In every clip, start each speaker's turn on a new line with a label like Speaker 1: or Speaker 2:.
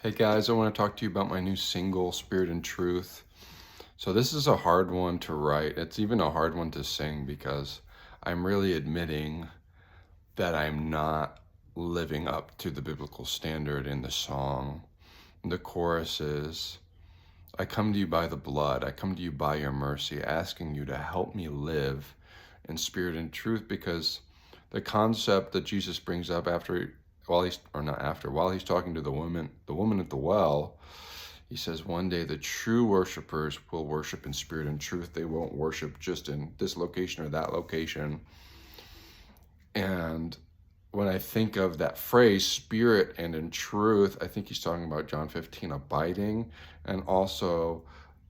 Speaker 1: Hey guys, I want to talk to you about my new single, Spirit and Truth. So this is a hard one to write. It's even a hard one to sing because I'm really admitting that I'm not living up to the biblical standard in the song. The chorus is, I come to you by the blood, I come to you by your mercy, asking you to help me live in spirit and truth, because the concept that Jesus brings up while he's talking to the woman at the well, he says one day the true worshipers will worship in spirit and truth. They won't worship just in this location or that location. And when I think of that phrase, spirit and in truth, I think he's talking about John 15, abiding, and also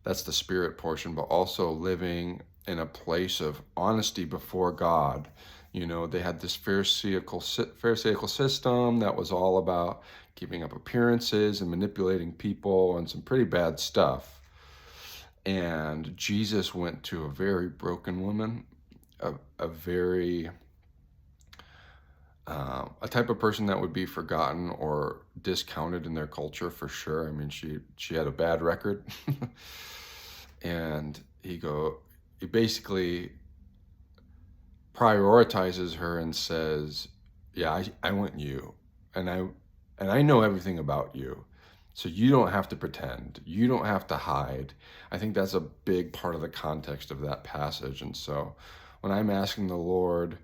Speaker 1: that's the spirit portion, but also living in a place of honesty before God. You know, they had this Pharisaical system that was all about keeping up appearances and manipulating people and some pretty bad stuff. And Jesus went to a very broken woman, a type of person that would be forgotten or discounted in their culture for sure. I mean, she had a bad record, and he basically prioritizes her and says, "Yeah, I want you, and I know everything about you, so you don't have to pretend. You don't have to hide." I think that's a big part of the context of that passage, and so when I'm asking the Lord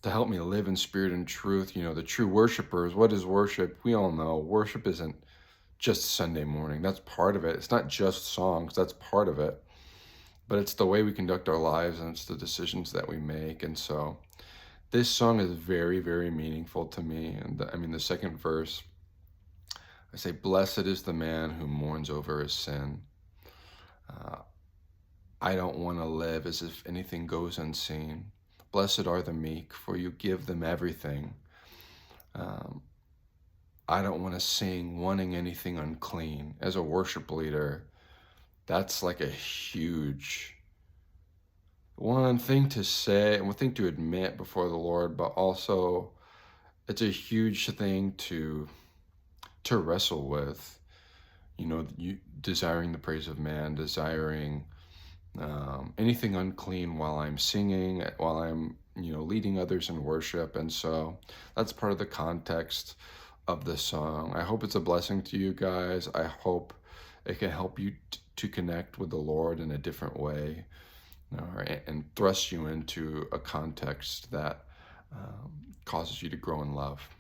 Speaker 1: to help me live in spirit and truth. You know, the true worshipers, what is worship? We all know worship isn't just Sunday morning. That's part of it. It's not just songs. That's part of it. But it's the way we conduct our lives, and it's the decisions that we make. And so this song is very, very meaningful to me. And the second verse, I say, blessed is the man who mourns over his sin. I don't want to live as if anything goes unseen. Blessed are the meek, for you give them everything. I don't want to sing wanting anything unclean. As a worship leader, that's like a huge one thing to say and one thing to admit before the Lord, but also it's a huge thing to wrestle with. You know, you desiring the praise of man, desiring anything unclean while I'm singing, while I'm, leading others in worship. And so that's part of the context of the song. I hope it's a blessing to you guys. I hope it can help you to connect with the Lord in a different way, and thrust you into a context that causes you to grow in love.